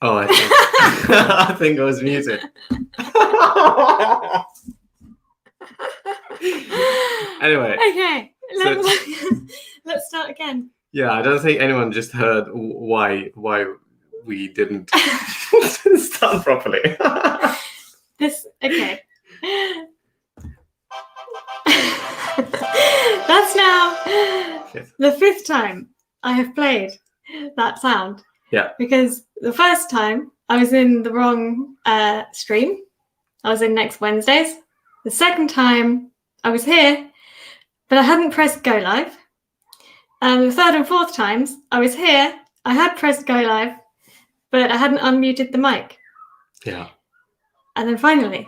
Oh, I think I think I was muted. Anyway. Okay. Let's start again. Yeah, I don't think anyone just heard why we didn't start properly. Okay. That's now the 5th time I have played that sound. Yeah. Because the first time I was in the wrong stream. I was in next Wednesdays. The second time I was here, but I hadn't pressed go live. And the third and fourth times I was here, I had pressed go live, but I hadn't unmuted the mic. Yeah. And then finally,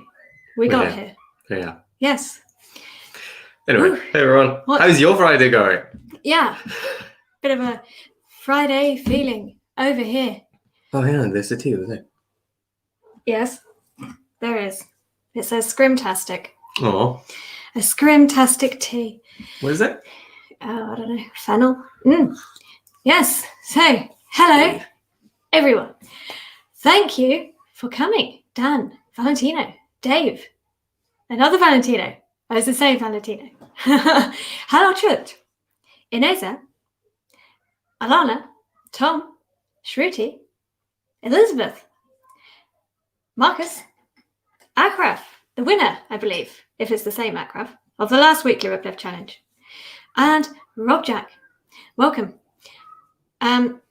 we got here. Yeah. Yes. Anyway, hey everyone. How's your Friday going? Yeah. Bit of a Friday feeling over here. Oh yeah, there's a tea, isn't it? Yes, there is. It says Scrimtastic. Oh. A Scrimtastic tea. What is it? I don't know. Fennel. Yes. So, hello, everyone. Thank you for coming. Dan, Valentino, Dave, another Valentino. I was the same Valentino. Hello, Chut, Ineza, Alana, Tom, Shruti, Elizabeth, Marcus, Akraf, the winner, I believe, if it's the same Akraf, of the last weekly Replev challenge, and Rob Jack. Welcome.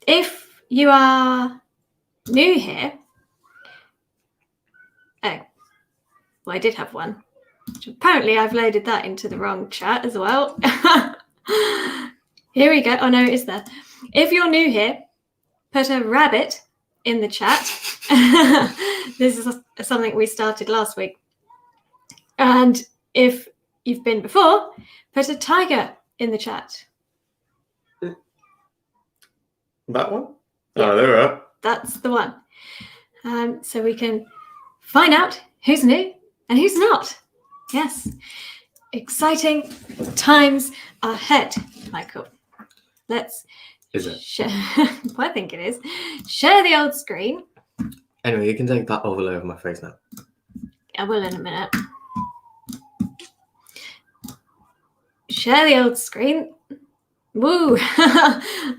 If you are new here, I did have one. Apparently, I've loaded that into the wrong chat as well. Here we go. Oh, no, it is there. If you're new here, put a rabbit in the chat. This is something we started last week. And if you've been before, put a tiger in the chat. That one? Oh, there we are. That's the one. So we can find out who's new and who's not. Yes. Exciting times ahead, Michael. Let's Is it? share. I think it is. Share the old screen. Anyway, you can take that overlay over my face now. I will in a minute. Share the old screen. Woo!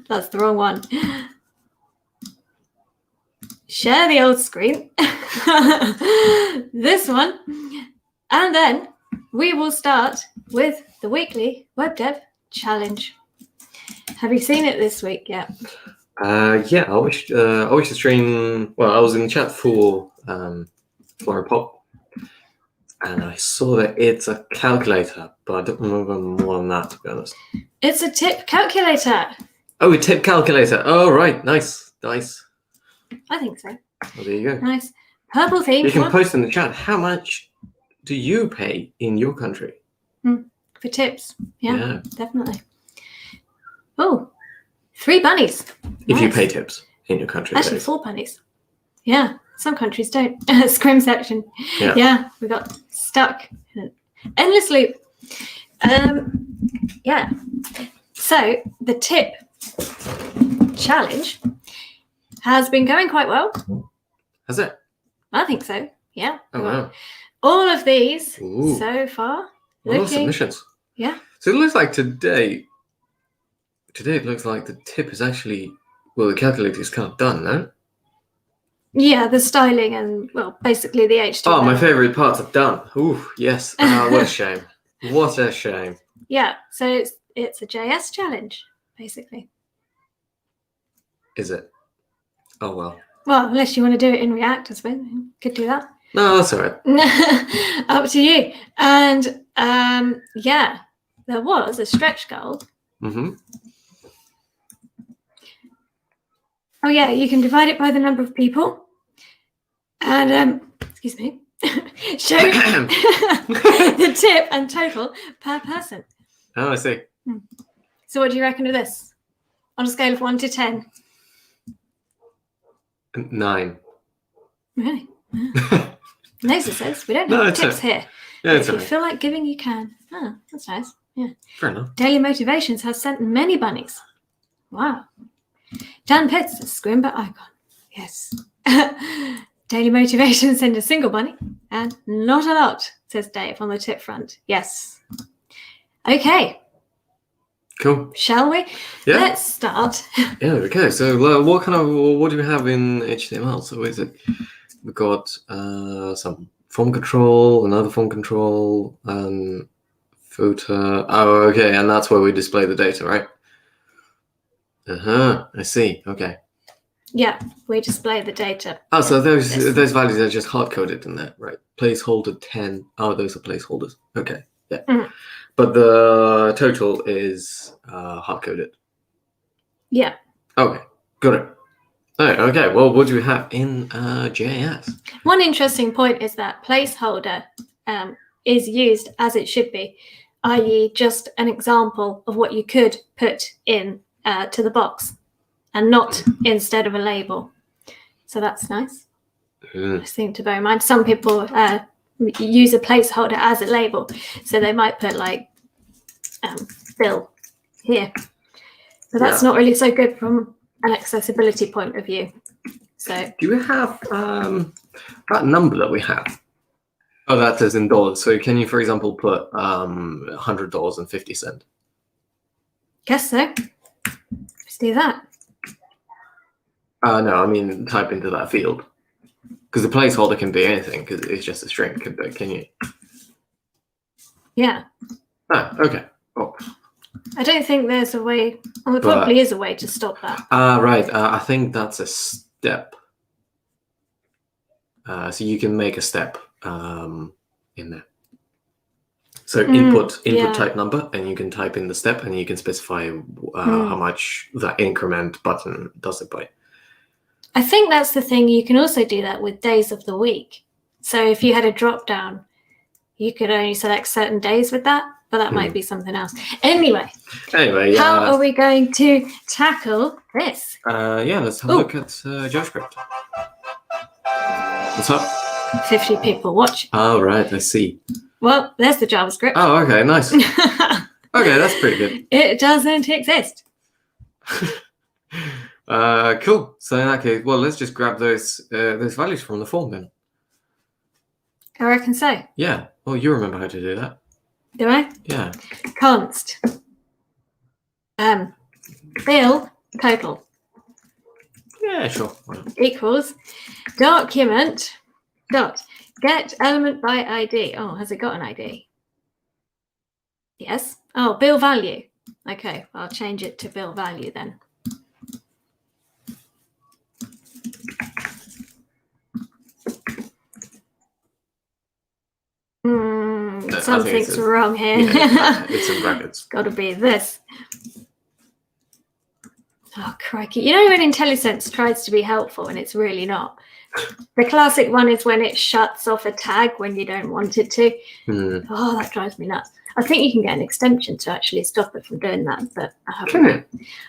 That's the wrong one. Share the old screen. This one. And then we will start with the weekly Web Dev Challenge. Have you seen it this week yet? Yeah, I watched the stream. Well, I was in the chat for Flora Pop, and I saw that it's a calculator, but I don't remember more than that, to be honest. It's a tip calculator. Oh, a tip calculator. Oh, right. Nice. I think so. Well, there you go. Nice. Purple theme. You can post in the chat, how much do you pay in your country? For tips. Yeah, definitely. Oh, 3 bunnies. If you pay tips in your country. Actually, 4 bunnies. Yeah, some countries don't. Scrim section. Yeah, we got stuck. Endless loop. Yeah. So the tip challenge has been going quite well. Has it? I think so. Yeah. Oh, wow. All of these so far. A lot of submissions. Yeah. So it looks like today it looks like the tip is actually, well, the calculator is kind of done, no? Yeah, the styling and, well, basically the HTML. Oh, my favorite parts are done. Ooh, yes. What a shame. What a shame. Yeah, so it's a JS challenge, basically. Is it? Oh, well. Well, unless you want to do it in React, I suppose. You could do that. No, that's all right. Up to you. And, yeah, there was a stretch goal. Mm-hmm. Oh, yeah, you can divide it by the number of people. And, excuse me, show the tip and total per person. Oh, I see. So what do you reckon of this? On a scale of 1 to 10? 9. Really? Nice, it says. We don't have tips here. Yeah, if you feel like giving, you can. Oh, that's nice. Yeah. Fair enough. Daily Motivations has sent many bunnies. Wow. Dan Pitts, a Scrimba icon. Yes. Daily motivation, send a single bunny. And not a lot, says Dave on the tip front. Yes. Okay. Cool. Shall we? Yeah. Let's start. Yeah. Okay. So what do we have in HTML? So is it we've got some form control, another form control, footer. Oh, okay, and that's where we display the data, right? I see. Okay. Yeah, we display the data. Oh, so those values are just hard coded in there, right? Placeholder 10. Oh, those are placeholders. Okay. Yeah. Mhm. But the total is hard coded. Yeah. Okay. Got it. Okay. Well, what do we have in JS? One interesting point is that placeholder is used as it should be, i.e. just an example of what you could put in to the box and not instead of a label. So that's nice. Nice thing to bear in mind. Some people use a placeholder as a label. So they might put like Bill here. But that's not really so good from an accessibility point of view. So do we have that number that we have? Oh, that is in dollars. So can you, for example, put $100.50? Guess so. Let's do that. No, I mean type into that field. Because the placeholder can be anything, because it's just a string, can you? Yeah. Ah, okay. Oh. I don't think there's a way. Well, there probably is a way to stop that. Right. I think that's a step. So you can make a step in there. So input type number, and you can type in the step, and you can specify how much that increment button does it by. I think that's the thing. You can also do that with days of the week. So if you had a drop down, you could only select certain days with that, but that might be something else. Anyway, how are we going to tackle this? Yeah, let's have a look at JavaScript. What's up? 50 people watching. Oh, right, I see. Well, there's the JavaScript. Oh, okay, nice. Okay, that's pretty good. It doesn't exist. Cool. So in that case, well, let's just grab those values from the form then. I reckon so. Yeah. Oh, you remember how to do that? Do I? Yeah. Const. Bill total. Yeah, sure. Equals document dot get element by ID. Oh, has it got an ID? Yes. Oh, bill value. Okay, I'll change it to bill value then. Something's wrong here. Yeah, it's in brackets. Got to be this. Oh, crikey. You know when IntelliSense tries to be helpful and it's really not? The classic one is when it shuts off a tag when you don't want it to. Oh, that drives me nuts. I think you can get an extension to actually stop it from doing that, but I haven't.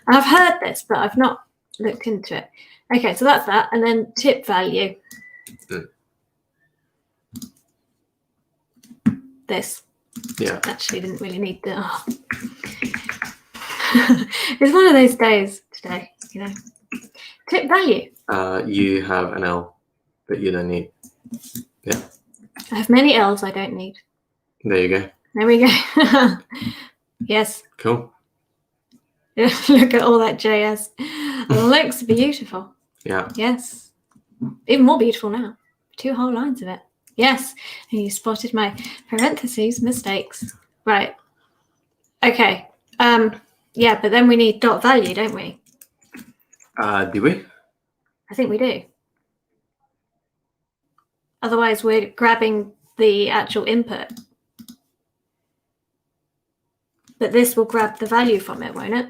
I've heard this, but I've not looked into it. Okay, so that's that. And then tip value. This. Yeah. Actually didn't really need the... Oh. It's one of those days today, you know. Tip value. You have an L that you don't need. Yeah. I have many L's I don't need. There you go. There we go. Yes. Cool. Look at all that JS. It looks beautiful. Yeah. Yes. Even more beautiful now. 2 whole lines of it. Yes. And you spotted my parentheses mistakes. Right. Okay. Yeah, but then we need dot value, don't we? Do we? I think we do. Otherwise, we're grabbing the actual input. But this will grab the value from it, won't it?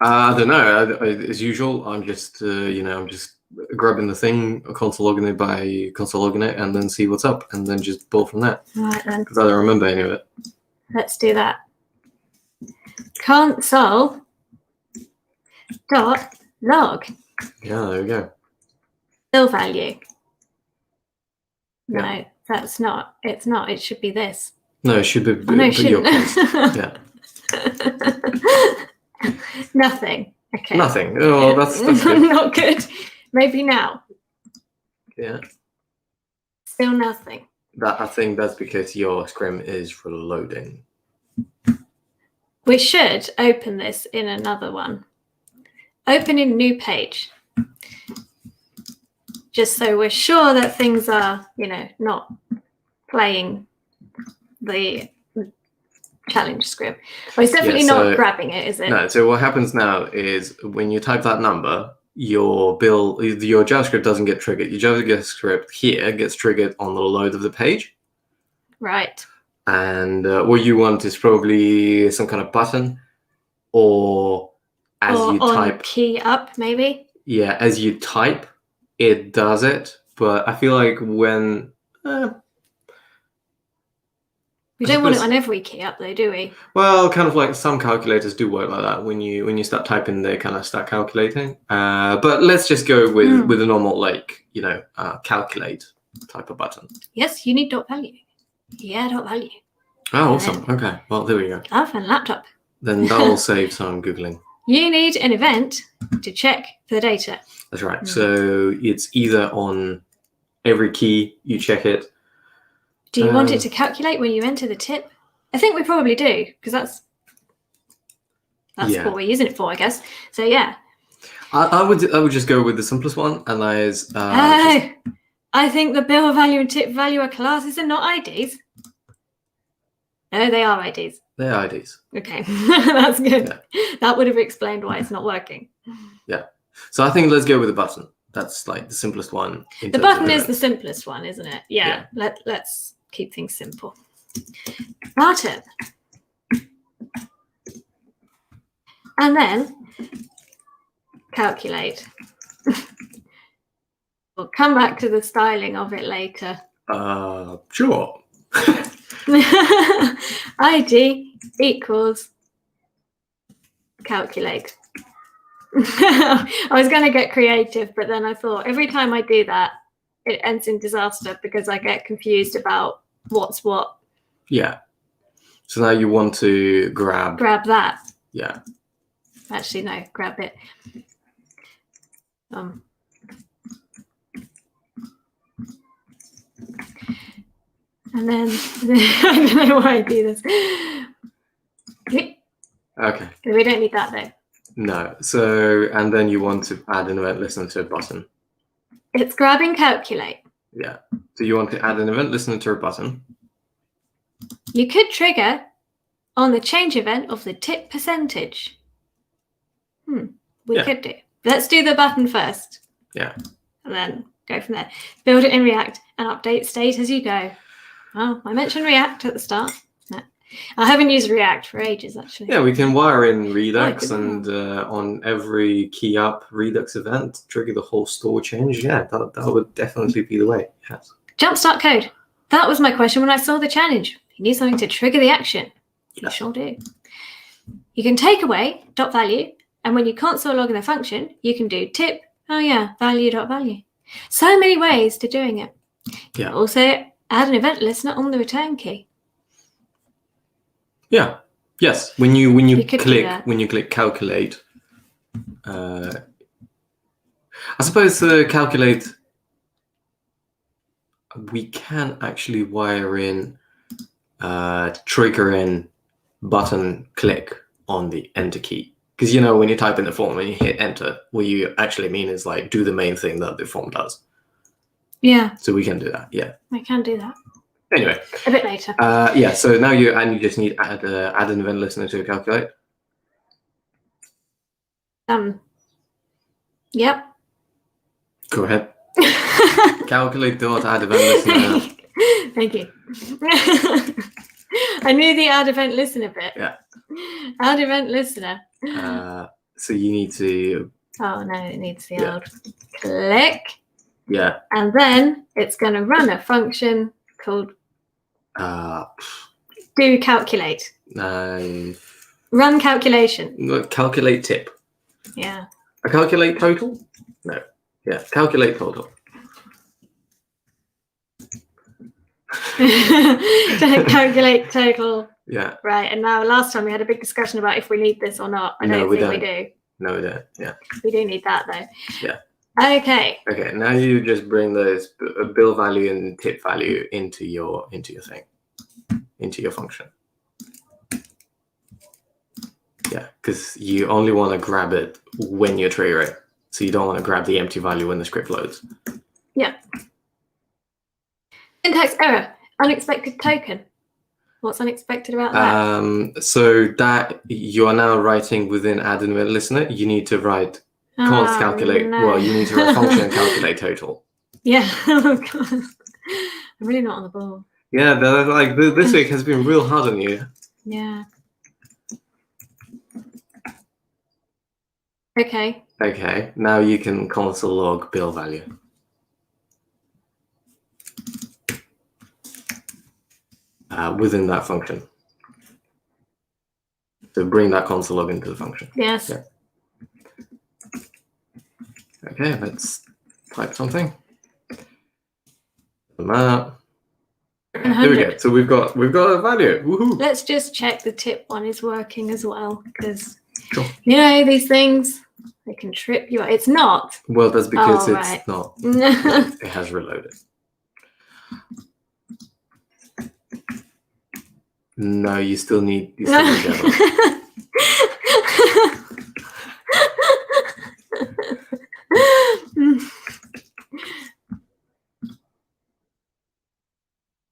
I don't know. As usual, I'm just, I'm just grabbing the thing, console logging it by console logging it, and then see what's up, and then just pull from that. Right then. Because I don't remember any of it. Let's do that. Console dot log. Yeah, there we go. Bill value. No, Yeah. that's not. It's not. It should be this. No, it should be. Oh, no, it shouldn't. Yeah. Nothing. Okay. Nothing. Oh, that's good. Not good. Maybe now. Yeah. Still nothing. I think that's because your scrim is reloading. We should open this in another one. Open in new page. Just so we're sure that things are, not playing the challenge script. Well, it's definitely not grabbing it, is it? No, so what happens now is when you type that number, your JavaScript doesn't get triggered. Your JavaScript here gets triggered on the load of the page. Right. And what you want is probably some kind of button, or as you type key up, maybe. Yeah, as you type, it does it. But I feel like when we don't want it on every key up, though, do we? Well, kind of like some calculators do work like that. When you start typing, they kind of start calculating. But let's just go with a normal calculate type of button. Yes, you need dot value. Yeah, dot value. Oh, awesome. Okay, well, there we go. Oh, and laptop. Then that'll save some Googling. You need an event to check for the data. That's right. So it's either on every key, you check it. Do you want it to calculate when you enter the tip? I think we probably do, because that's what we're using it for, I guess. So, yeah. I would just go with the simplest one, and that is... I think the bill value and tip value are classes and not IDs. No, they are IDs. They're IDs. Okay, that's good. Yeah. That would have explained why it's not working. Yeah. So I think let's go with the button. That's like the simplest one. The button is the simplest one, isn't it? Yeah. Let's keep things simple. Button. And then calculate. We'll come back to the styling of it later. Sure. ID equals calculate. I was going to get creative, but then I thought every time I do that, it ends in disaster because I get confused about what's what. Yeah. So now you want to grab that. Yeah. Actually, no, grab it. And then I don't know why I do this. Okay. We don't need that though. No. So, and then you want to add an event listener to a button. It's grabbing calculate. Yeah. So you want to add an event listener to a button. You could trigger on the change event of the tip percentage. We could do. Let's do the button first. Yeah. And then go from there. Build it in React and update state as you go. Oh, I mentioned React at the start. No. I haven't used React for ages, actually. Yeah, we can wire in Redux and on every key up Redux event, trigger the whole store change. Yeah, that would definitely be the way. Yes. Jumpstart code. That was my question when I saw the challenge. You need something to trigger the action. You sure do. You can take away dot value, and when you console log in a function, you can do tip, value dot value. So many ways to doing it. Yeah. Also, add an event listener on the return key. Yeah. Yes. When you click calculate, I suppose calculate. We can actually wire in, trigger in button click on the enter key. Because, when you type in the form and you hit enter, what you actually mean is like do the main thing that the form does. Yeah. So we can do that. Yeah. We can do that. Anyway. A bit later. Yeah. So now you just need add an event listener to calculate. Yep. Go ahead. Calculate dot add event listener. Thank you. I knew the add event listener bit. Yeah. Add event listener. So you need to. Oh no, it needs the old click. Yeah. And then it's going to run a function called do calculate. Run calculation. Calculate tip. Yeah. A calculate total? No. Yeah. Calculate total. Calculate total. Yeah. Right. And now last time we had a big discussion about if we need this or not. I don't think we do. No, we don't. Yeah. We do need that though. Yeah. Okay. Okay, now you just bring those bill value and tip value into your thing, into your function. Yeah, because you only want to grab it when you trigger it. So you don't want to grab the empty value when the script loads. Yeah. Syntax error. Unexpected token. What's unexpected about that? So that you are now writing within add and event listener. You need to write const calculate. No. Well, you need to write function and calculate total. Yeah. Oh, God. I'm really not on the ball. Yeah, like this week has been real hard on you. Yeah. Okay. Okay, now you can console log bill value. Within that function. So bring that console log into the function. Yes. Yeah. Okay, let's type something. There we go. So we've got a value. Woohoo! Let's just check the tip one is working as well, because Sure. you know these things, they can trip you up. It's not. Well, that's because it's right. not. It has reloaded. No, you still need Java.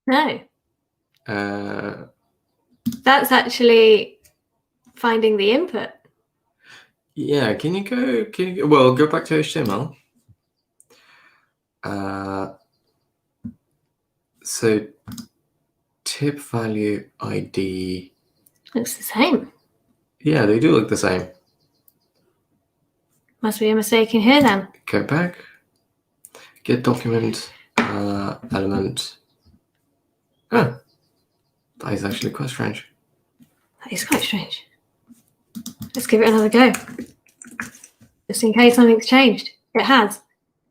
No. That's actually finding the input. Yeah, can you go, well, go back to HTML. So tip value ID. Looks the same. Yeah, they do look the same. Must be a mistake in here then. Go back. Get document element. Oh, that is actually quite strange. That is quite strange. Let's give it another go. Just in case something's changed. It has.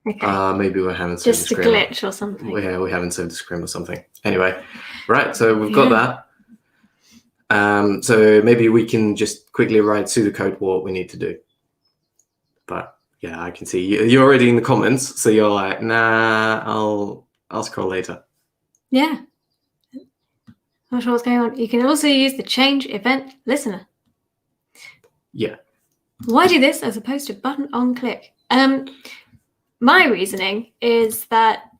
Okay. Maybe we haven't saved just the a Scrimba. glitch or something. Yeah, we haven't saved the Scrimba or something. Anyway, right, so we've got that. So maybe we can just quickly write pseudocode what we need to do. But yeah, I can see you're already in the comments, so you're like, nah, I'll scroll later. Yeah. Not sure what's going on. You can also use the change event listener. Yeah. Why do this as opposed to button on click? My reasoning is that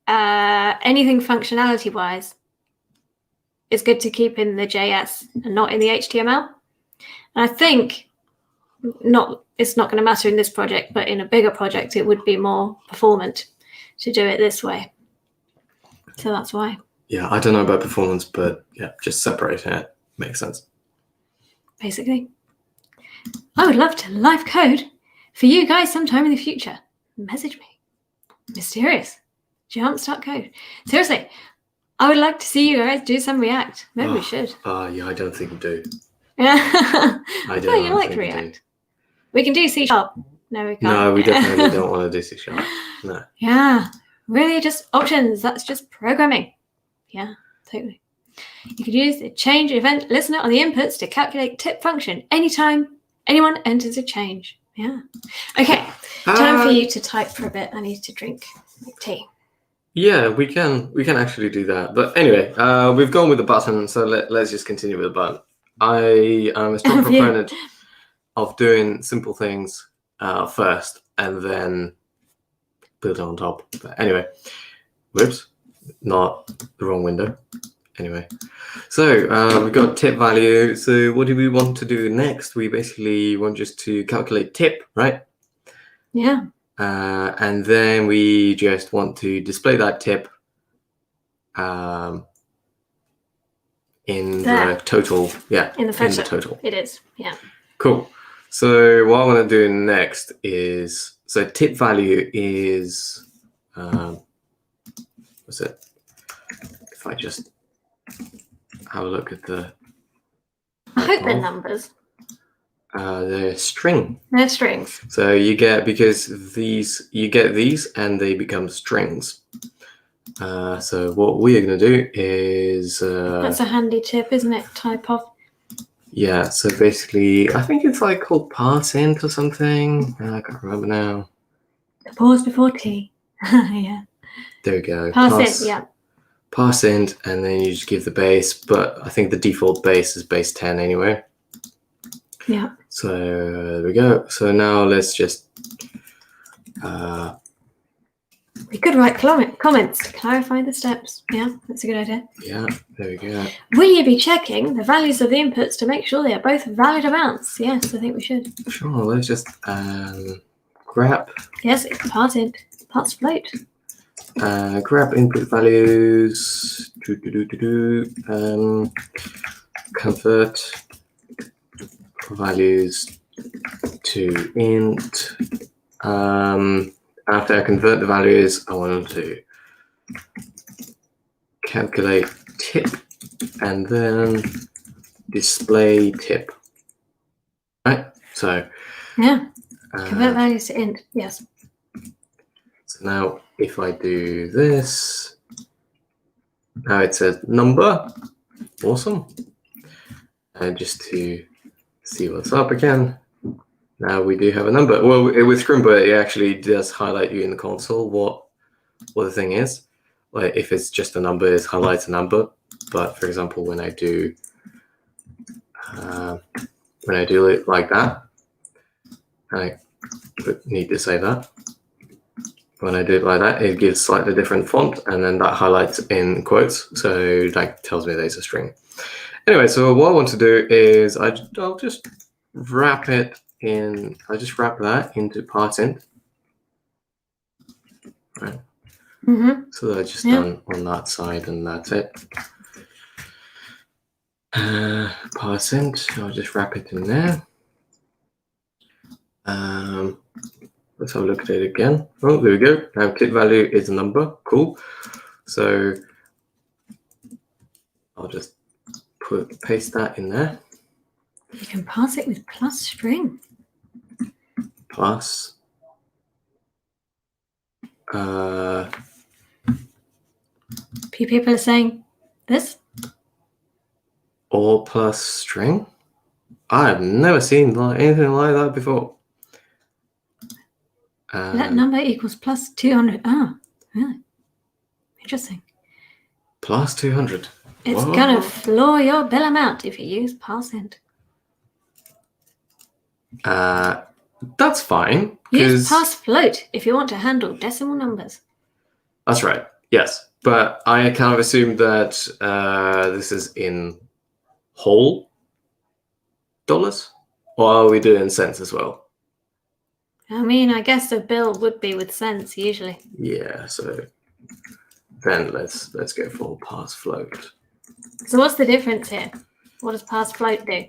anything functionality wise is good to keep in the JS and not in the HTML. And I think it's not going to matter in this project, but in a bigger project, it would be more performant to do it this way. So that's why. Yeah, I don't know about performance, but yeah, just separating it makes sense. Basically. I would love to live code for you guys sometime in the future. Message me. Mysterious. Jumpstart code. Seriously, I would like to see you guys do some React. Maybe we should. Yeah, I don't think we do. Yeah. I don't. No, you like React. We can do C#. No, we can't. No, we definitely don't want to do C#. No. Yeah, really just options. That's just programming. Yeah, totally. You could use the change event listener on the inputs to calculate tip function anytime anyone enters a change. Yeah. Okay, time for you to type for a bit. I need to drink my tea. Yeah, we can actually do that. But anyway, we've gone with the button, so let's just continue with the button. I am a strong proponent of doing simple things first and then build on top. But anyway, whoops, not the wrong window. Anyway, so we've got tip value. So what do we want to do next? We basically want just to calculate tip, right? Yeah. And then we just want to display that tip in the total. Yeah, in the footer. Total. It is, yeah. Cool. So what I want to do next is, so tip value is, what's it? If I just have a look at the... I hope they're numbers. They're string. They're strings. So you get, because you get these and they become strings. So what we are going to do is... That's a handy tip, isn't it? Type of. Yeah, so basically, I think it's like called parseInt or something. I can't remember now. The pause before T. Yeah. There we go. Pass in, yeah. Pass int, and then you just give the base, but I think the default base is base 10 anyway. Yeah. So there we go. So now let's just we could write comments to clarify the steps. Yeah, that's a good idea. Yeah, there we go. Will you be checking the values of the inputs to make sure they are both valid amounts? Yes, I think we should. Sure, let's just grab. Yes, parse int, parse float. Grab input values. Convert values to int. After I convert the values, I want to calculate tip and then display tip. Right? So yeah, convert values to int. Yes. So now if I do this, now it says number. Awesome. And just to see what's up again. Now we do have a number. Well, with Scrimba, it actually does highlight you in the console what the thing is. Like if it's just a number, it highlights a number. But for example, when I do it like that, I need to say that. When I do it like that, it gives slightly different font, and then that highlights in quotes, so that tells me there's a string. Anyway, so what I want to do is I'll just wrap it in. I just wrap that into parse int. Right. Mm-hmm. So that's just done on that side, and that's it. Parse int. I'll just wrap it in there. Let's have a look at it again. Oh, there we go. Now tip value is a number. Cool. So I'll just paste that in there. You can parse it with plus string. Plus. People are saying this. Or plus string. I've never seen anything like that before. That number equals plus 200. Oh, really? Interesting. Plus 200. It's going to floor your bill amount if you use parse int. That's fine. Use parse float if you want to handle decimal numbers. That's right. Yes. But I kind of assumed that this is in whole dollars, or are we doing cents as well? I mean, I guess a bill would be with cents usually. Yeah, so then let's go for parse float. So what's the difference here? What does parse float do?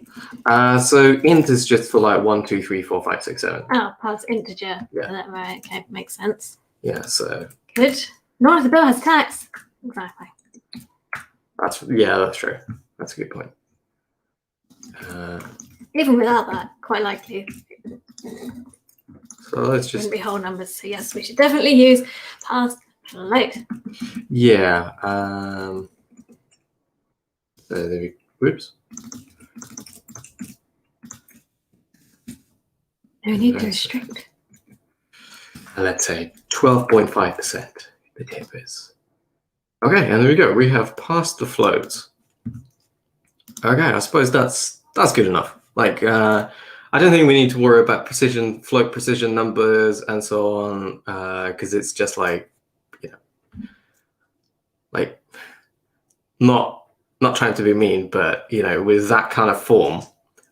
So int is just for like 1, 2, 3, 4, 5, 6, 7. Oh, parse integer. Yeah. Right, okay, makes sense. Yeah, so good. Not if the bill has tax. Exactly. That's true. That's a good point. Even without that, quite likely. So let's just wouldn't be whole numbers. So yes, we should definitely use parse float. Yeah. Whoops. No need to restrict. Let's say 12.5% the tip is. Okay, and there we go. We have passed the float. Okay, I suppose that's good enough. Like, I don't think we need to worry about float precision numbers and so on, because it's just like, like not trying to be mean, but with that kind of form,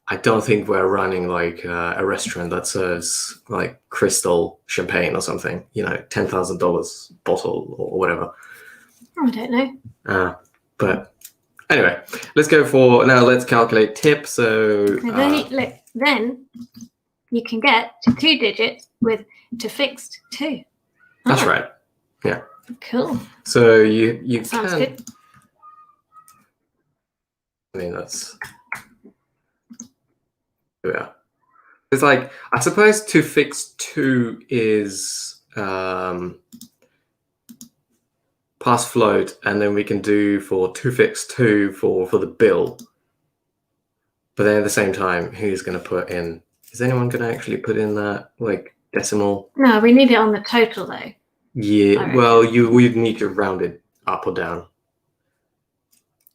I don't think we're running like a restaurant that serves like crystal champagne or something, $10,000 bottle or whatever. I don't know. But anyway, let's go for now. Let's calculate tip. So then you can get to 2 digits with to fixed 2. That's right. Yeah. Cool. So you sounds can. Good. I mean that's. Yeah. It's like, I suppose to fix 2 is pass float, and then we can do for to fix 2 for the bill. But then at the same time, who's going to put in? Is anyone going to actually put in that? Like, decimal. No, we need it on the total though. Yeah, well, we'd need to round it up or down.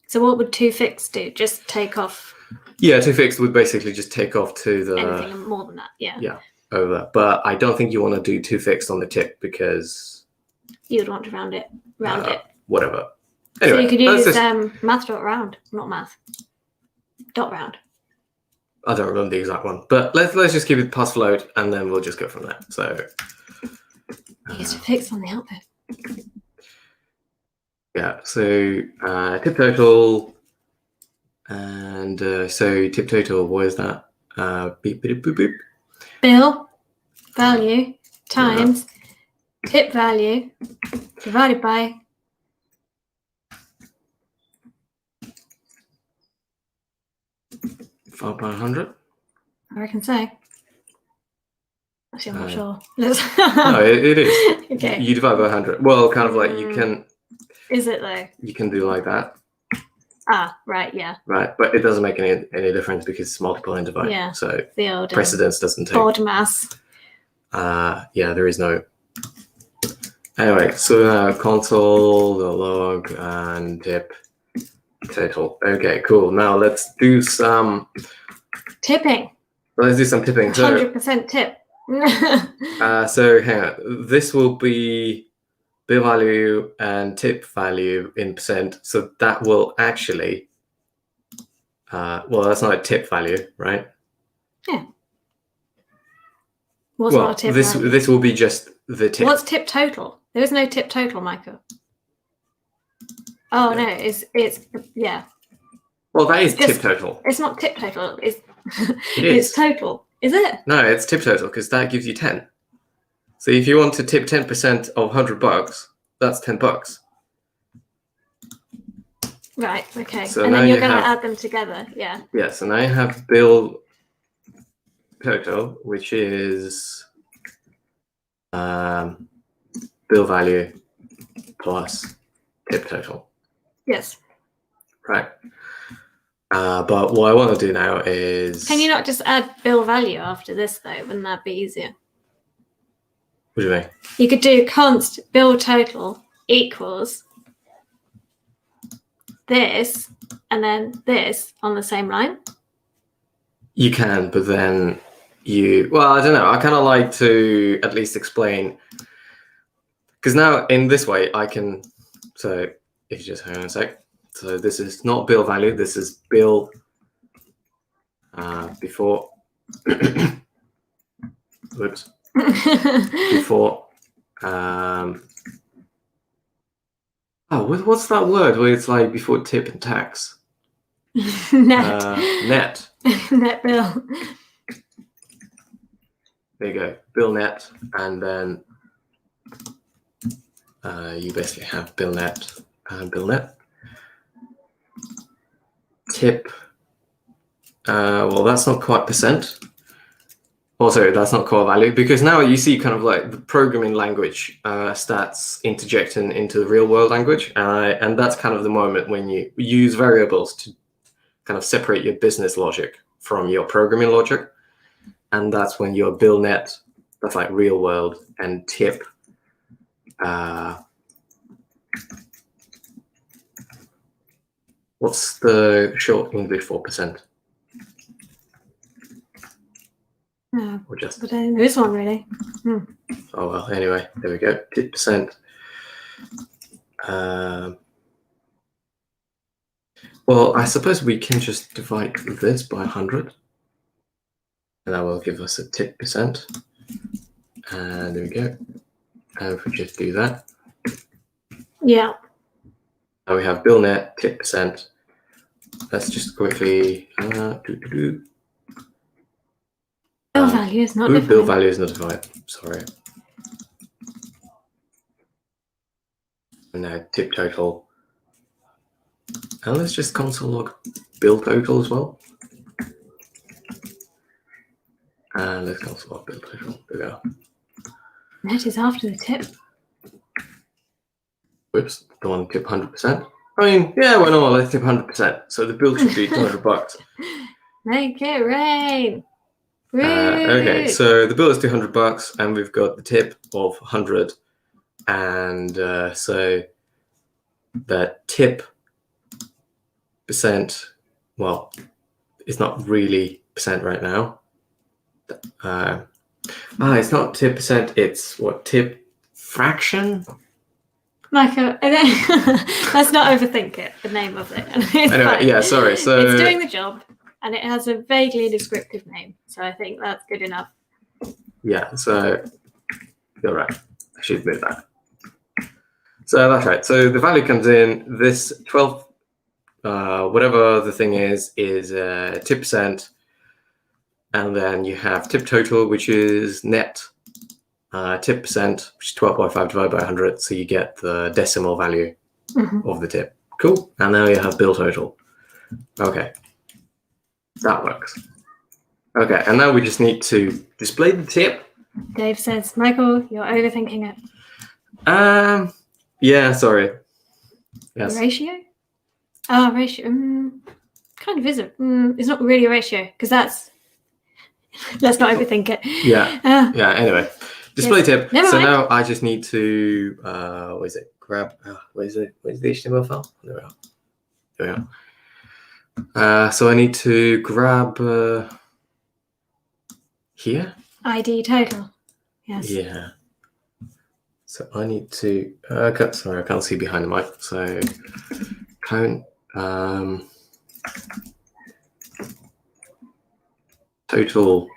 So what would $2fixed do? Just take off? Yeah, $2fixed would basically just take off to the... anything more than that, yeah. Yeah, over. But I don't think you want to do $2fixed on the tip because... You would want to round it. Whatever. Anyway, so you could use math.round, not math. Dot round. I don't remember the exact one, but let's just keep it pass float, and then we'll just go from there. So use fix on the output. Yeah. So tip total, and so tip total. What is that? Beep beep boop boop. Bill value times tip value divided by 5/100. I reckon so. Actually, I'm not sure. No, it is. Okay. You divide by 100. Well, kind of like you can. Is it though? You can do like that. Ah, right, yeah. Right, but it doesn't make any difference because it's multiply and divide. Yeah. So the old precedence doesn't take. Board mass. Yeah, there is no. Anyway, so console, the log, and tip total. Okay, cool. Now let's do some tipping. Let's do some tipping. 100% tip. So hang on. This will be bill value and tip value in percent. So that will actually, well, that's not a tip value, right? Yeah. What's not a tip value? This will be just the tip. What's tip total? There is no tip total, Michael. Oh, yeah. No, it's yeah. Well, that is tip total. It's not tip total. It's it's total. Is it? No, it's tip total because that gives you 10. So if you want to tip 10% of $100, that's $10. Right. Okay. So and then you're going to add them together. Yeah. Yeah. So now you have bill total, which is bill value plus tip total. Yes. Right. But what I want to do now is... Can you not just add bill value after this, though? Wouldn't that be easier? What do you mean? You could do const bill total equals this, and then this on the same line. You can, but then you... Well, I don't know. I kind of like to at least explain... Because now, in this way, I can... So, if you just hang on a sec. So this is not bill value. This is bill before. Whoops. Before. What's that word where it's like before tip and tax? Net. Net. Net bill. There you go. Bill net, and then you basically have bill net and bill net. Tip, well, that's not quite percent. Also, that's not core value because now you see kind of like the programming language stats interjecting into the real world language. And that's kind of the moment when you use variables to kind of separate your business logic from your programming logic. And that's when your bill net, that's like real world, and tip, what's the short English for percent? Or just this one, really. Oh, well, anyway, there we go. Tip percent. Well, I suppose we can just divide this by 100. And that will give us a tip percent. And there we go. And if we just do that. Yeah. Now we have bill net, tip percent. Let's just quickly bill value is not defined. Bill value is not defined. Sorry. And now tip total. And let's just console log bill total as well. And let's console log bill total. There we go. Net is after the tip. Whoops, don't want to tip 100%. I mean, yeah, why not? Let's tip 100%. So the bill should be $200. Make it rain. Okay, Rude. so the bill is $200, and we've got the tip of 100, and so the tip percent, well, it's not really percent right now. It's not tip percent, it's what, tip fraction? Michael, let's not overthink it, the name of it. It's Anyway, fine. yeah, sorry. So It's doing the job, and it has a vaguely descriptive name, so I think that's good enough. yeah, so you're right. I should move that. So that's right. So the value comes in. This 12, whatever the thing is tip percent, and then you have tip total, which is net. Tip percent, which is 12.5 divided by 100, so you get the decimal value of the tip. Cool. And now you have bill total. Okay, that works. Okay, and now we just need to display the tip. Dave says, Michael, you're overthinking it. Yeah, sorry. Yes. Ratio? Oh, ratio. Kind of is it. It's not really a ratio, because that's... Let's not overthink it. Yeah. Yeah, anyway. Display tip. Never mind. Now I just need to, what is it? Grab, where's the HTML file? There we are. There we are. So I need to grab here. ID total. Yes. Yeah. So I need to, sorry, I can't see behind the mic. So count, total.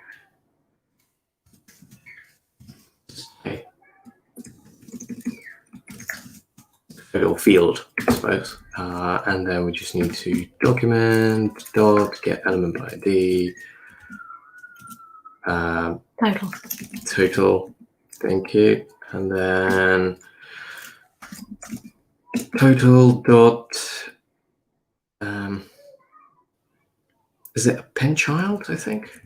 Total field, I suppose. And then we just need to document dot get element by ID. Total. Thank you. And then total dot. Is it a pen child? I think.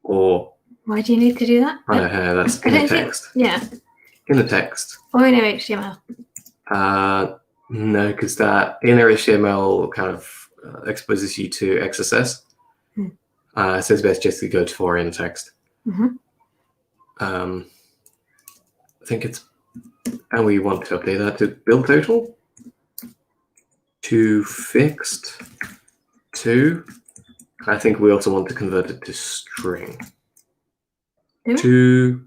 Or. Why do you need to do that? Oh, no, that's inner text. Yeah. Inner text. Or inner HTML. No, because that inner HTML kind of exposes you to XSS. So it's best just to go for inner text. I think it's, and we want to update that to bill total, to fixed, to, I think we also want to convert it to string. To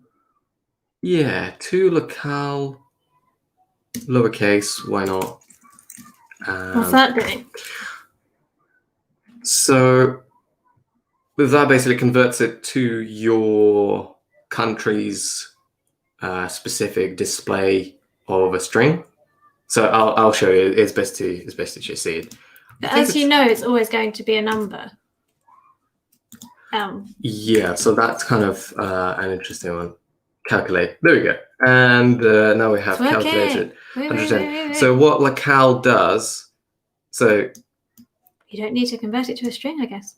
locale, lowercase, why not? What's that doing? So that basically converts it to your country's specific display of a string. So I'll show you. It's best to just see it. But as you know, it's always going to be a number. Yeah, so that's kind of an interesting one. Calculate. There we go. And now we have calculated 110. So what locale does, so you don't need to convert it to a string, I guess.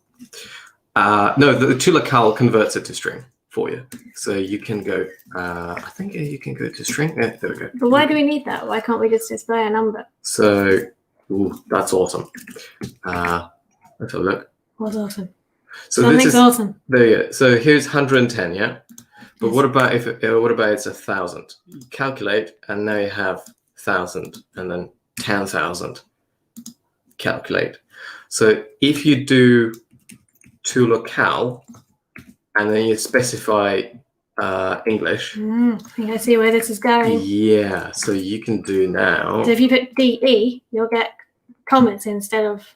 No, the to locale converts it to string for you. So you can go, I think you can go to string. Yeah, there we go. But why do we need that? Why can't we just display a number? So, that's awesome. Let's have a look. What's awesome? So Something's awesome. There you go. So here's 110, yeah? But what about if what about it's 1,000? You calculate, and now you have 1,000, and then 10,000. Calculate. So if you do to locale, and then you specify English. I think I see where this is going. Yeah, so you can do now. So if you put DE, you'll get commas instead of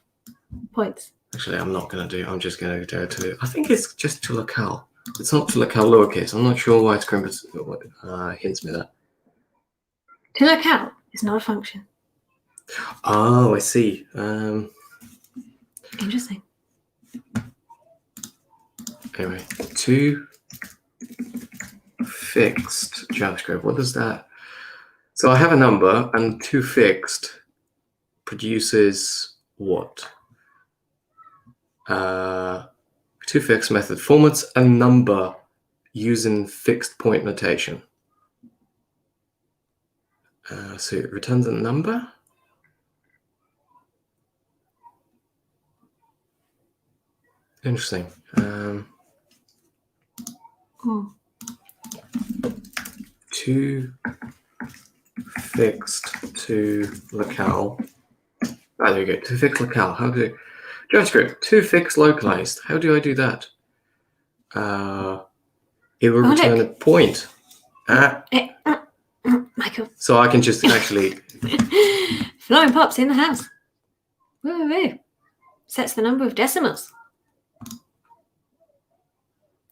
points. Actually, I'm not going to do. I'm just going to go to. I think it's just to locale. It's not to locale lowercase. I'm not sure why Scrimba hints me that. To locale is not a function. Oh, I see. Interesting. Anyway, to fixed JavaScript. What does that? So I have a number, and to fixed produces what? To fixed method formats a number using fixed point notation. So it returns a number. Interesting. to fixed to locale. Ah, there we go. To fix locale. How do JavaScript to fix localized? How do I do that? It will return a point. Michael. So I can just actually Flying Pop's in the house. Woo woo. Sets the number of decimals.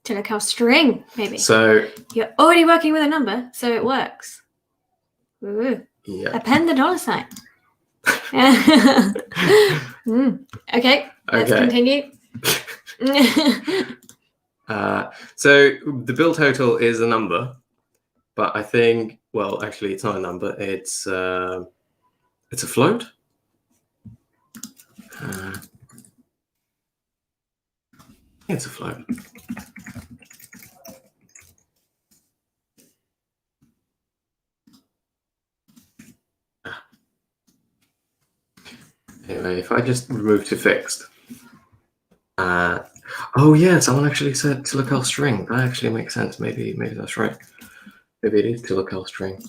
To locale string, maybe. So you're already working with a number, so it works. Woo. Yeah. Append the $sign. Okay, let's continue. So the build total is a number, but I think, well, actually, it's not a number. It's a float. It's a float. Anyway, if I just remove to fixed. Oh yeah, someone actually said to locale string. That actually makes sense. Maybe that's right. Maybe it is to locale string.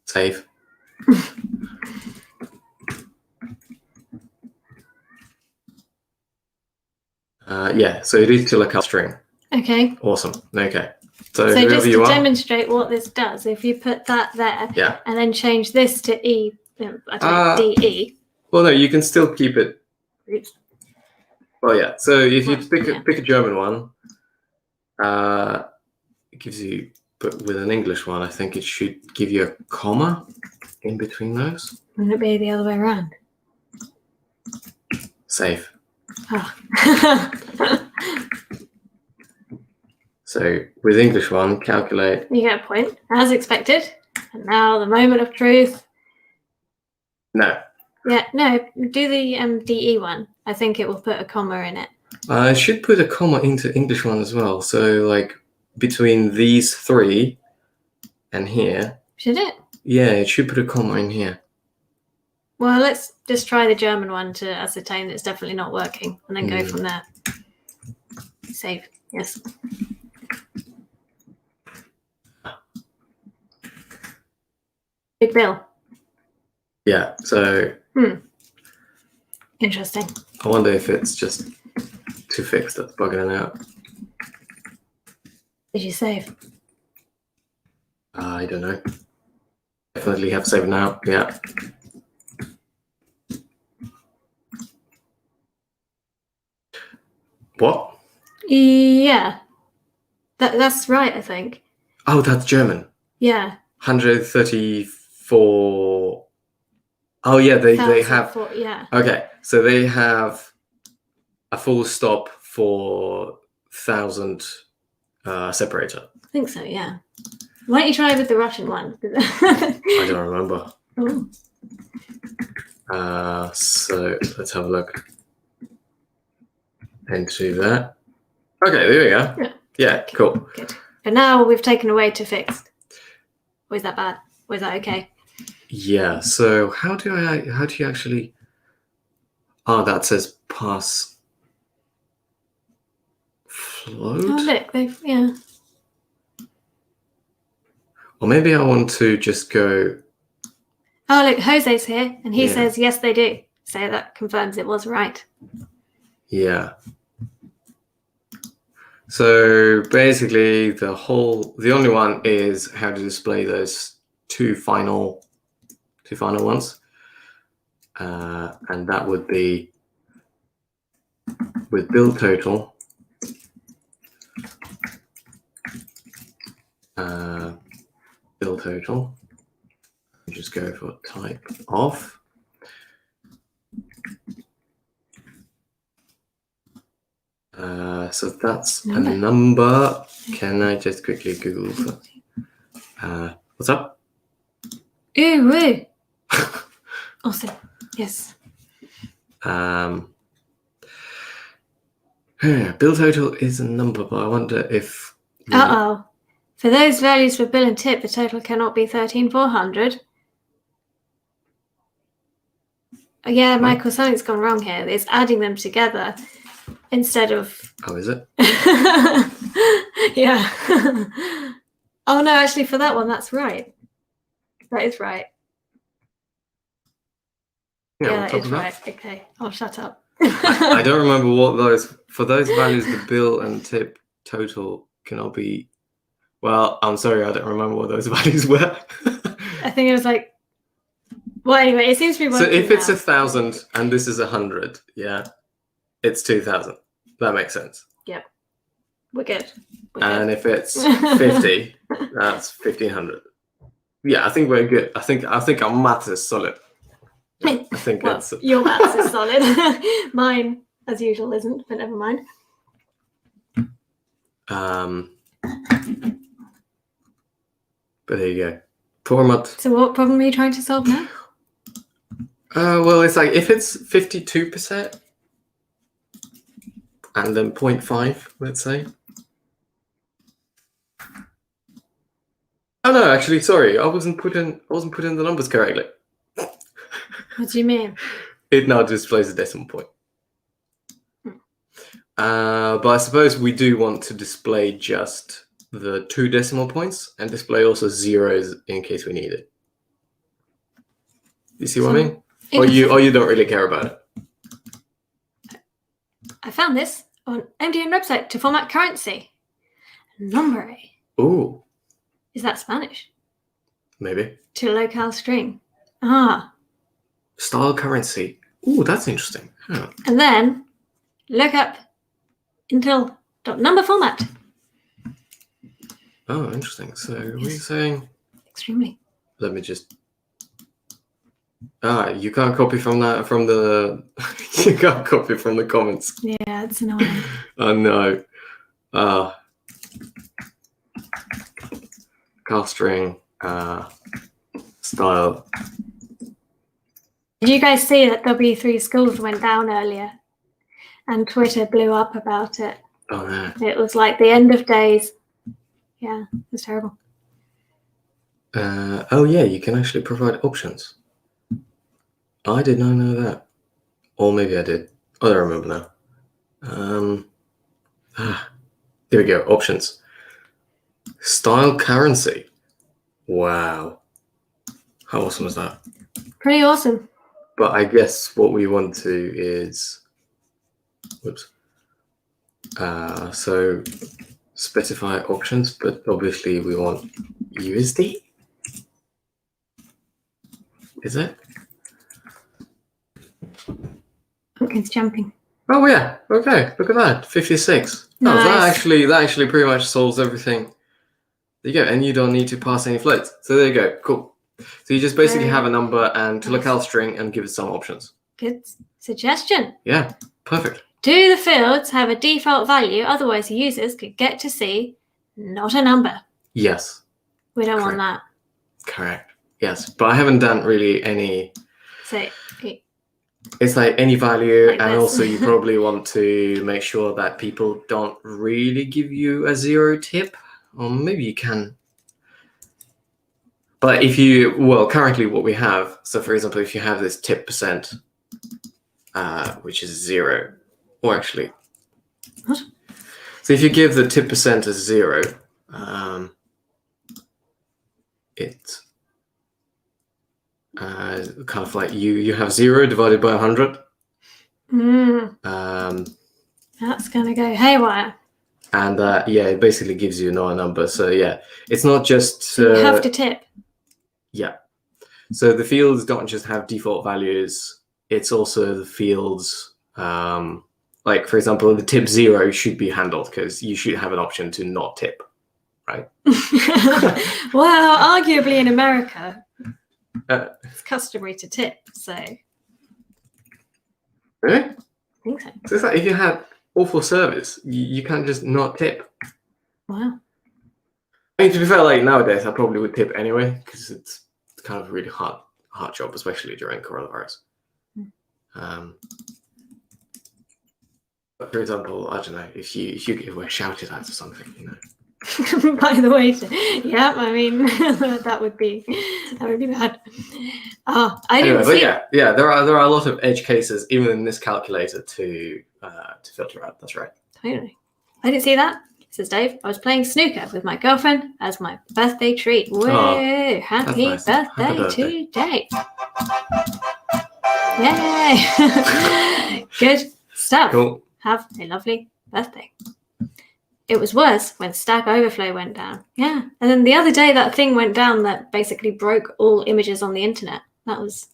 Save. Yeah, so it is to locale string. Okay. Awesome. Okay. So just to demonstrate what this does, if you put that there, yeah, and then change this to E, I don't know, DE. Well, no, you can still keep it. Oops. Well, yeah. So if you pick a German one, it gives you, but with an English one, I think it should give you a comma in between those. Wouldn't it be the other way around? Save. Oh. So with English one, calculate. You get a point, as expected. And now the moment of truth. No. Yeah, no, do the DE one. I think it will put a comma in it. I should put a comma into English one as well. So like between these three and here. Should it? Yeah, it should put a comma in here. Well, let's just try the German one to ascertain that it's definitely not working, and then go from there. Save. Yes. Big Bill. Yeah, so. Interesting. I wonder if it's just to fix that's bugging it out. Did you save? I don't know. Definitely have saved now. Yeah. What? Yeah. That's right, I think. Oh, that's German. Yeah. 134. Oh yeah, they have. Yeah. Okay, so they have a full stop for 1,000 separator. I think so. Yeah. Why don't you try with the Russian one? I don't remember. Ooh. So let's have a look into that. Okay, there we go. Yeah, okay, cool. Good. But now we've taken away to fixed. Was that bad? Was that okay? Yeah. So how do you actually? Oh, that says pass float. Oh look, yeah. Or maybe I want to just go. Oh look, Jose's here, and he says yes, they do. So that confirms it was right. Yeah. So basically, the only one is how to display those two final ones, and that would be with build total. Build total. Just go for type of. So that's a number. Can I just quickly Google that? What's up? Ooh, woo. Awesome. Yes. Build total is a number, but I wonder if. Uh-oh. For those values for bill and tip, the total cannot be 13,400. Yeah, Michael, something's gone wrong here. It's adding them together. instead of. Oh, is it? Yeah. Oh no, actually, for that one, that's right. That is right. Yeah, that is right. Okay, I'll shut up. I don't remember what for those values, the bill and tip total cannot be. Well, I'm sorry, I don't remember what those values were. I think it was like. Well, anyway, it seems to be working. So if it's now. 1,000 and this is 100, yeah, it's 2,000. That makes sense. Yep, we're good. And if it's 50, that's 1,500. Yeah, I think we're good. I think our math is solid. I think well, your maths is solid. Mine, as usual, isn't. But never mind. But there you go. Format. So what problem are you trying to solve now? Well, it's like if it's 52% and then 0.5, let's say. Oh no, actually, sorry, I wasn't putting the numbers correctly. What do you mean? It now displays a decimal point. But I suppose we do want to display just the 2 decimal points and display also zeros in case we need it. You see what I mean? Or you don't really care about it? I found this on MDN website to format currency. Nombre. Ooh. Is that Spanish? Maybe. To locale string. Ah. Style currency. Ooh, that's interesting. Huh. And then look up until .number format. Oh, interesting. So we're saying. Extremely. Let me just. You can't copy from the. You can't copy from the comments. Yeah, it's annoying. Oh no. Cast string. Style. Did you guys see that W3 schools went down earlier? And Twitter blew up about it. Oh no. It was like the end of days. Yeah, it was terrible. Oh yeah, you can actually provide options. I did not know that. Or maybe I did. I don't remember now. There we go, options. Style currency. Wow. How awesome is that? Pretty awesome. But I guess what we want to is, whoops. So specify options, but obviously we want USD. Is it? Pumpkin's jumping. Oh yeah. Okay. Look at that. 56. Nice. Oh, that actually pretty much solves everything. There you go. And you don't need to pass any floats. So there you go. Cool. So you just basically have a number and to locale string and give it some options. Good suggestion. Yeah. Perfect. Do the fields have a default value? Otherwise, users could get to see not a number. Yes. We don't want that. Correct. Yes. But I haven't done really any. So it's like any value, like and this. also you probably want to make sure that people don't really give you a 0 tip, or maybe you can. But if you, well, currently what we have, so for example, if you have this tip percent, which is 0, or actually, what? So if you give the tip percent as 0, it kind of like you have 0 divided by 100. That's gonna go haywire. And yeah, it basically gives you not a number. So yeah, it's not just you have to tip. Yeah. So the fields don't just have default values. It's also the fields. Like for example, the tip 0 should be handled because you should have an option to not tip, right? Well, arguably in America, it's customary to tip. So. Really? I think so. So it's like if you have awful service, you can't just not tip. Wow. I mean, to be fair, like nowadays, I probably would tip anyway because it's kind of a really hard job, especially during coronavirus. But for example, I don't know if you were shouted at or something, you know. By the way, yeah, I mean that would be bad. I didn't anyway, see. But yeah, there are a lot of edge cases even in this calculator to to filter out. That's right. Totally. I didn't see that. Says Dave. I was playing snooker with my girlfriend as my birthday treat. Whoa! Happy nice. birthday Happy birthday to Dave. Yay! Good stuff. Cool. Have a lovely birthday. It was worse when Stack Overflow went down. Yeah. And then the other day that thing went down that basically broke all images on the internet. That was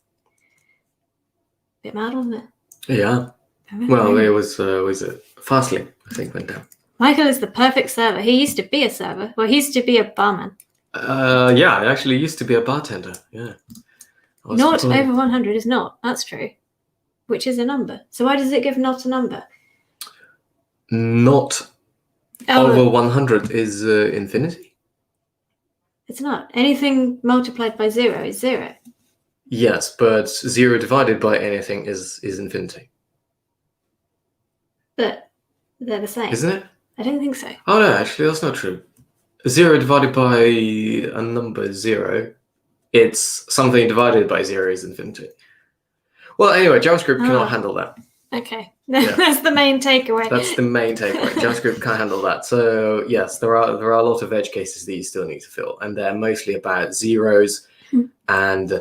a bit mad, wasn't it? Yeah. Well, it was it Fastly, I think, went down. Michael is the perfect server. He used to be a server. Well, he used to be a barman. Yeah, I actually used to be a bartender. Yeah. Not over 100 is not. That's true. Which is a number. So why does it give not a number? Not over 100 is infinity. It's not. Anything multiplied by 0 is 0. Yes, but 0 divided by anything is infinity. But they're the same. Isn't it? I don't think so. Oh no, actually that's not true. 0 divided by a number 0, it's something divided by 0 is infinity. Well, anyway, JavaScript cannot handle that. Okay. That's the main takeaway. That's the main takeaway. JavaScript can't handle that. So yes, there are a lot of edge cases that you still need to fill, and they're mostly about zeros. And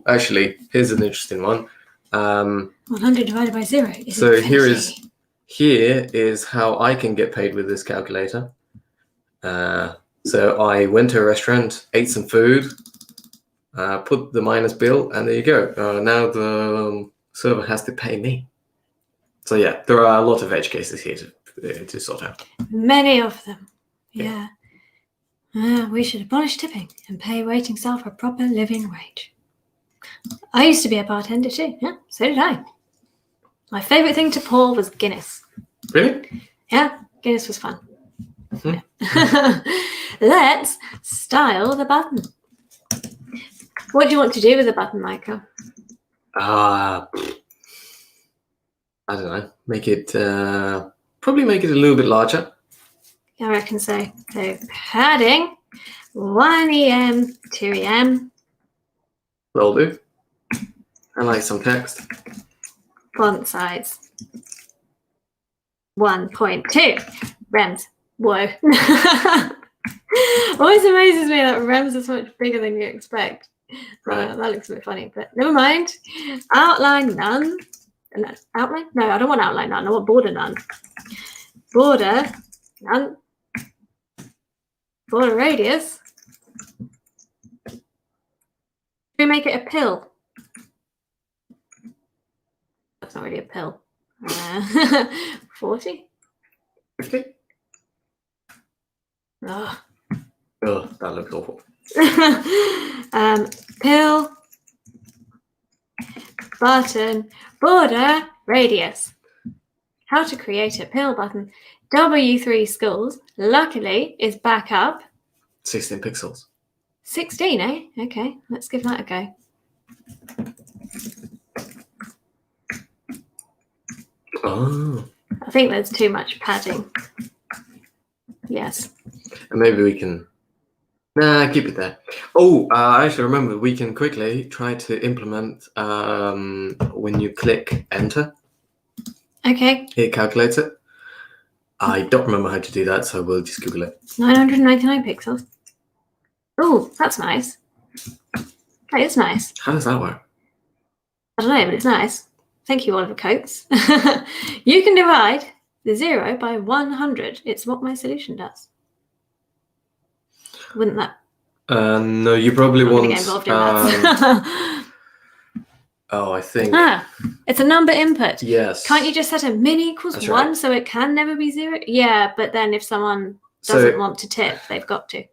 actually, here's an interesting one. 100 divided by 0 is so infinity. here is how I can get paid with this calculator. So I went to a restaurant, ate some food, put the minus bill, and there you go. Now the server has to pay me. So yeah, there are a lot of edge cases here to sort out. Many of them. Yeah. We should abolish tipping and pay waiting staff a proper living wage. I used to be a bartender too. Yeah, so did I. My favourite thing to pour was Guinness. Really? Yeah, Guinness was fun. Yeah. Let's style the button. What do you want to do with the button, Michael? I don't know. Make it probably make it a little bit larger. I reckon so. So padding 1 EM, 2 EM. Will do. I like some text. Font size 1.2. Rems. Whoa. Always amazes me that rems are so much bigger than you expect. Right. That looks a bit funny, but never mind. Outline none. Outline? No, I don't want outline none. I want border none. Border none. Border radius. Should we make it a pill? That's not really a pill. 40? 50? Oh. Oh, that looks awful. Pill, button, border, radius. How to create a pill button. W3 schools, luckily, is back up. 16 pixels. 16, eh? Okay, let's give that a go. Oh. I think there's too much padding. Yes. And maybe we can... Nah, keep it there. Oh, I actually remember we can quickly try to implement when you click enter. Okay. It calculates it. I don't remember how to do that, so we'll just Google it. 999 pixels. Oh, that's nice. That is nice. How does that work? I don't know, but it's nice. Thank you, Oliver Coates. You can divide the 0 by 100. It's what my solution does. Wouldn't that? No, you probably want... Get involved in that. Oh, I think... It's a number input. Yes. Can't you just set a min equals That's 1 right. so it can never be 0? Yeah, but then if someone doesn't want to tip, they've got to.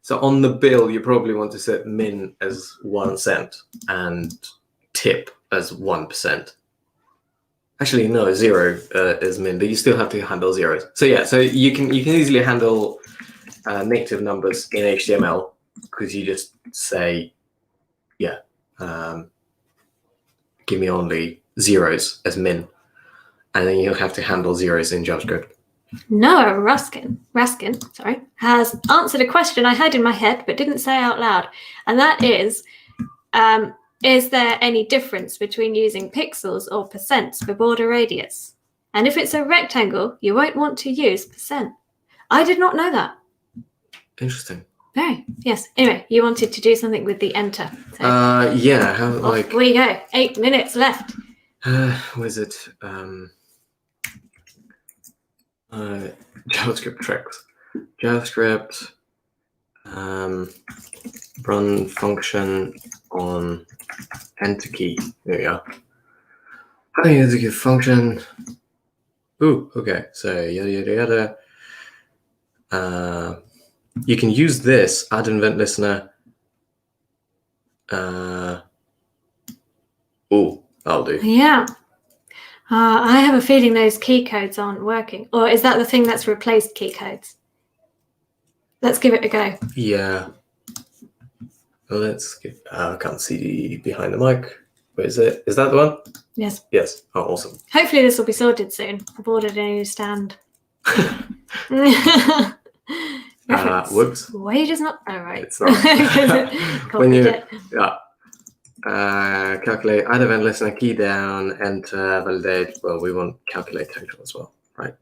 So on the bill, you probably want to set min as 1 cent and tip as 1%. Actually, no, 0 is min, but you still have to handle zeros. So yeah, so you can easily handle negative numbers in HTML because you just say, yeah, give me only zeros as min, and then you have to handle zeros in JavaScript. Noah Raskin, has answered a question I had in my head but didn't say out loud, and that is there any difference between using pixels or percents for border radius? And if it's a rectangle, you won't want to use %. I did not know that. Interesting. Very, yes. Anyway, you wanted to do something with the enter. So Yeah, how, like... off we go. 8 minutes left. What is it? JavaScript tricks. JavaScript, run function on enter key. There we go. How do you execute function? Ooh, okay. So yada yada yada. You can use this, add event listener. Oh, that'll do. Yeah. I have a feeling those key codes aren't working. Or is that the thing that's replaced key codes? Let's give it a go. Yeah. Well, let's give, I can't see behind the mic. Where is it? Is that the one? Yes. Yes. Oh, awesome. Hopefully this will be sorted soon. I've ordered a new stand. Whoops. Wages not. Oh, right. It's not. When you, it. calculate, add event listener, key down, enter, validate. Well, we want calculate total as well, right?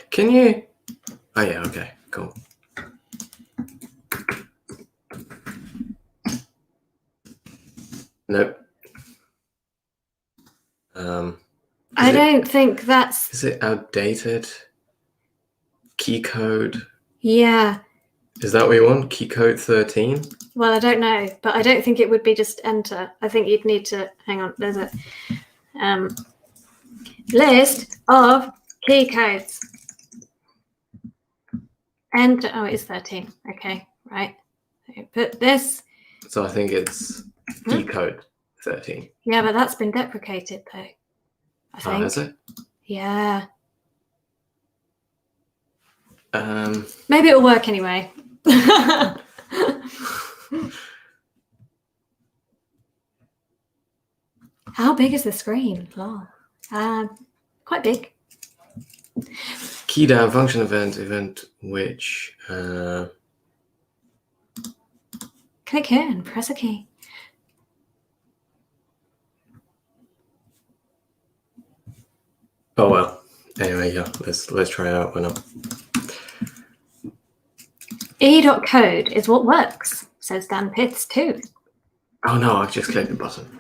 Can you? Oh yeah, okay, cool. Nope. I don't think that's... Is it outdated? Key code? Yeah. Is that what you want? Key code 13? Well, I don't know, but I don't think it would be just enter. I think you'd need to... Hang on, there's a list of key codes. Enter... Oh, it is 13. Okay, right. So put this... So I think it's key code 13. Yeah, but that's been deprecated, though. I think. Oh, has it? Yeah. Maybe it'll work anyway. How big is the screen? Oh, quite big. Key down function event which click here and press a key. Oh well. Anyway, yeah, let's try it out. Why not? E.code is what works, says Dan Pitts too. Oh no, I've just clicked the button.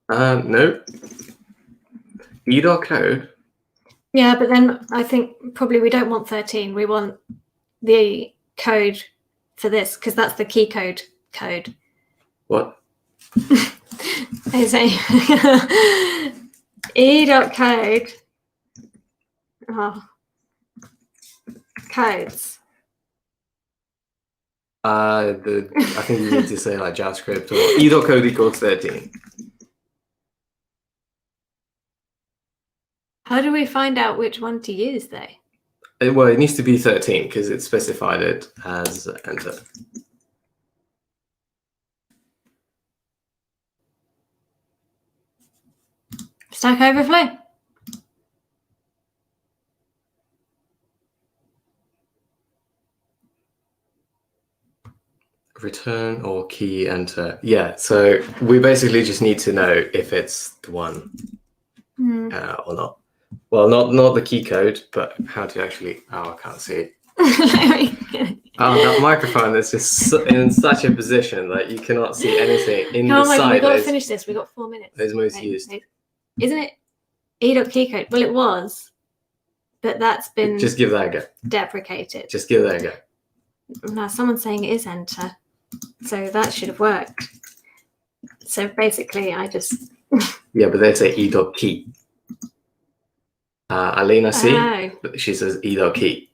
Nope. E.code. Yeah, but then I think probably we don't want 13. We want the code for this because that's the key code. What? I say E.code. Oh. Codes. I think you need to say like JavaScript or E.code equals 13. How do we find out which one to use, though? Well, it needs to be 13 because it specified it as enter. Stack Overflow. Return or key enter. Yeah, so we basically just need to know if it's the one or not. Well, not the key code, but how to actually... Oh, I can't see it. Oh, that microphone is just in such a position that you cannot see anything in the side. We've got to finish this. We've got 4 minutes. There's most used. Isn't it E.keycode? Well, it was, but that's been... Just give that a go. Deprecated. Just give that a go. Now, someone's saying it is enter, so that should have worked. So basically, I just... Yeah, but they say E.key. Alina C, she says E.key.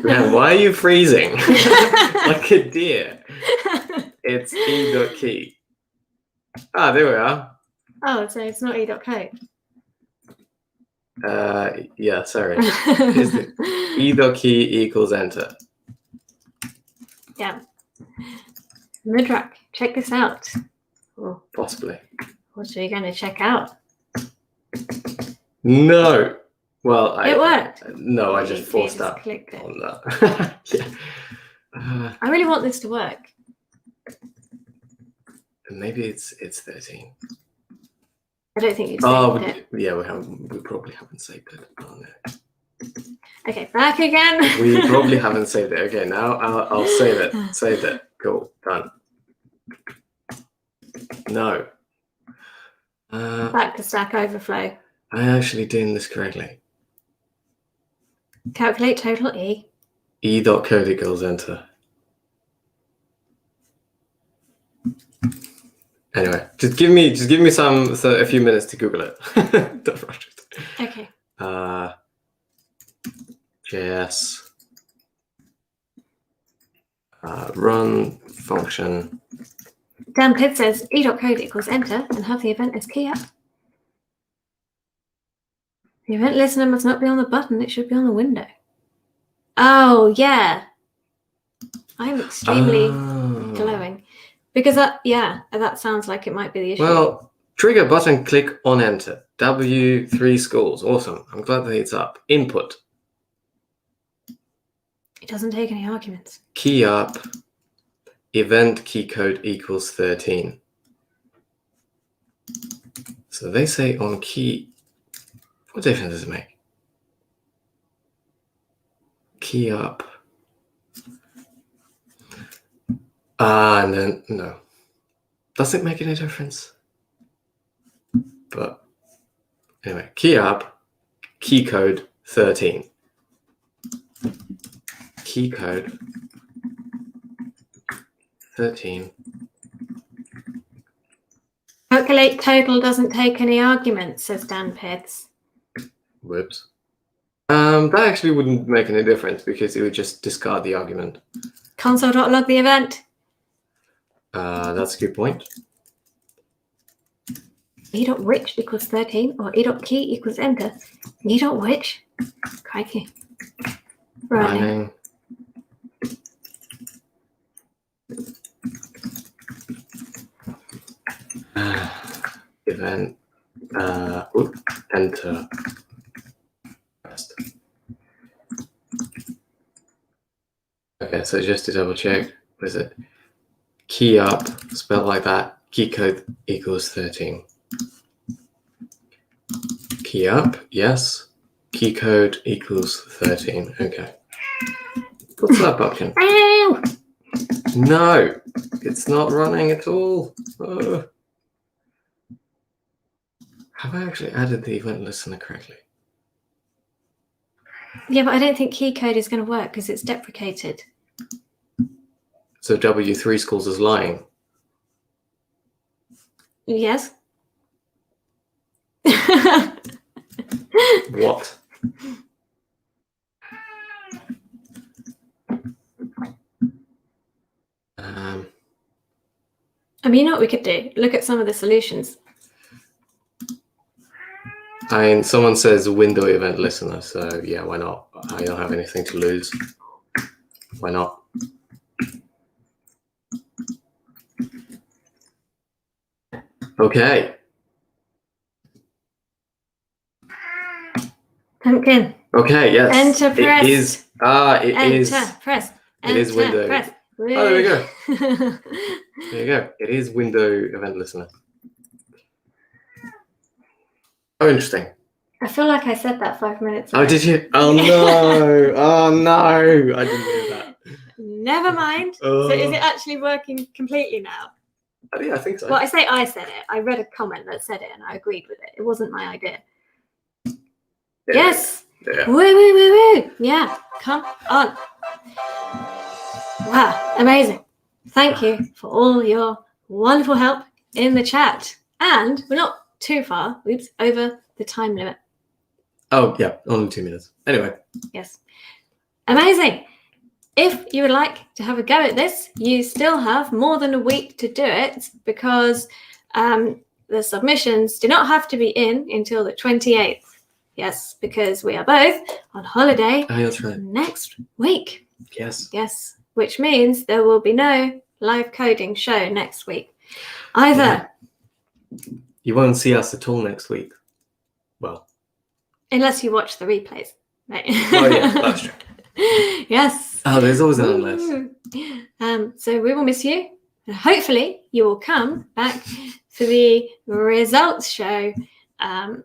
Man, why are you freezing? Like a deer. It's E.key. Ah, there we are. Oh, so it's not E.code. Yeah, sorry. E.key equals enter. Yeah. Midrock, check this out. Oh, possibly. What are you going to check out? No. Well, It worked. No, I just forced that clicked it. on that. Yeah. I really want this to work. Maybe it's 13. I don't think you've Oh, saved it. yeah, we probably haven't saved it. Oh no. Okay, back again. We probably haven't saved it. Okay, now I'll save it. Saved it. Cool. Done. No. Back to Stack Overflow. Am I actually doing this correctly? Calculate total E. E.code equals enter. Anyway, just give me a few minutes to Google it. Don't rush it. Okay. JS run function. Dan Pitt says E.code equals enter and have the event as key up. The event listener must not be on the button, it should be on the window. Oh, yeah. I'm extremely glowing. Because that sounds like it might be the issue. Well, trigger button click on enter. W3 schools. Awesome. I'm glad that it's up. Input. It doesn't take any arguments. Key up. Event key code equals 13. So they say on key. What difference does it make? Key up. And then no. Does it make any difference? But anyway, key up, key code 13. Key code 13. Calculate total doesn't take any arguments, says Dan Pitts. Whoops. That actually wouldn't make any difference because it would just discard the argument. Console.log the event. That's a good point. E.which equals 13 or E.key equals enter. E.which. Crikey. Running. Event. Enter. Rest. Okay, so just to double check, what is it? Key up, spelled like that. Key code equals 13. Key up, yes. Key code equals 13. Okay. What's that button? No, it's not running at all. Oh. Have I actually added the event listener correctly? Yeah, but I don't think key code is going to work because it's deprecated. So W3 schools is lying. Yes. What? I mean, you know what we could do? Look at some of the solutions. I mean, someone says window event listener, so yeah, why not? I don't have anything to lose. Why not? Okay. Pumpkin. Okay, yes. Enter press. It is. Enter press. It is window. Press. Oh, there we go. There you go. It is window event listener. Oh, interesting. I feel like I said that 5 minutes ago. Oh, did you? Oh, no. Oh, no. I didn't hear that. Never mind. So is it actually working completely now? Oh, yeah, I think so. Well, I said it. I read a comment that said it and I agreed with it. It wasn't my idea. Yeah. Yes. Yeah. Woo, woo, woo, woo. Yeah. Come on. Wow. Amazing. Thank you for all your wonderful help in the chat. And we're not too far. Oops. Over the time limit. Oh, yeah. Only 2 minutes. Anyway. Yes. Amazing. If you would like to have a go at this, you still have more than a week to do it because the submissions do not have to be in until the 28th. Yes, because we are both on holiday That's right. next week. Yes. Yes, which means there will be no live coding show next week. Either You won't see us at all next week. Well, Unless you watch the replays. Right? oh yeah, that's true. Yes. Oh, there's always an unless. So we will miss you. And hopefully you will come back for the results show on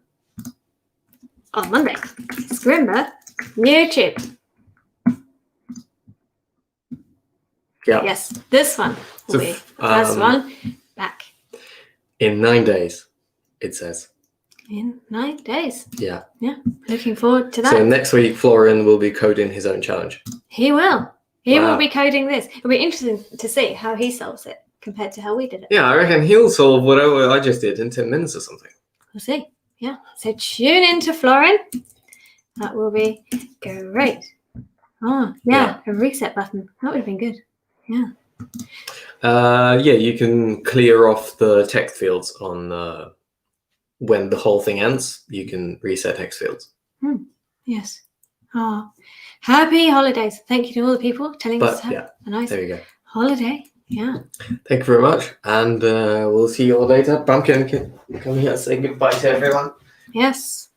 Monday. Scrimba, YouTube. Yeah. Yes, this one will So, be the first one back. In 9 days, it says. In 9 days. Yeah. Yeah, looking forward to that. So next week, Florian will be coding his own challenge. He will. He Wow. will be coding this. It'll be interesting to see how he solves it compared to how we did it. Yeah, I reckon he'll solve whatever I just did in 10 minutes or something. We'll see. Yeah. So tune in to Florian. That will be great. Oh, yeah. A reset button. That would have been good. Yeah. Yeah, you can clear off the text fields on when the whole thing ends. You can reset text fields. Yes. Oh, happy holidays. Thank you to all the people telling us But to have yeah, a nice there you go. holiday. Yeah. Thank you very much, and we'll see you all later. Pumpkin, come here and say goodbye to everyone. Yes.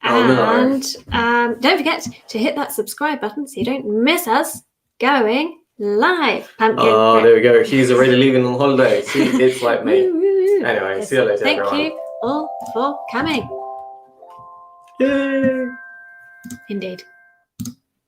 Oh, no. And don't forget to hit that subscribe button so you don't miss us going live. Pumpkin. Oh, there we go. He's already leaving on holiday. See, it's like me. Woo, woo, woo. Anyway, Yes. see you later, Thank everyone. you all for coming. Yay! Indeed.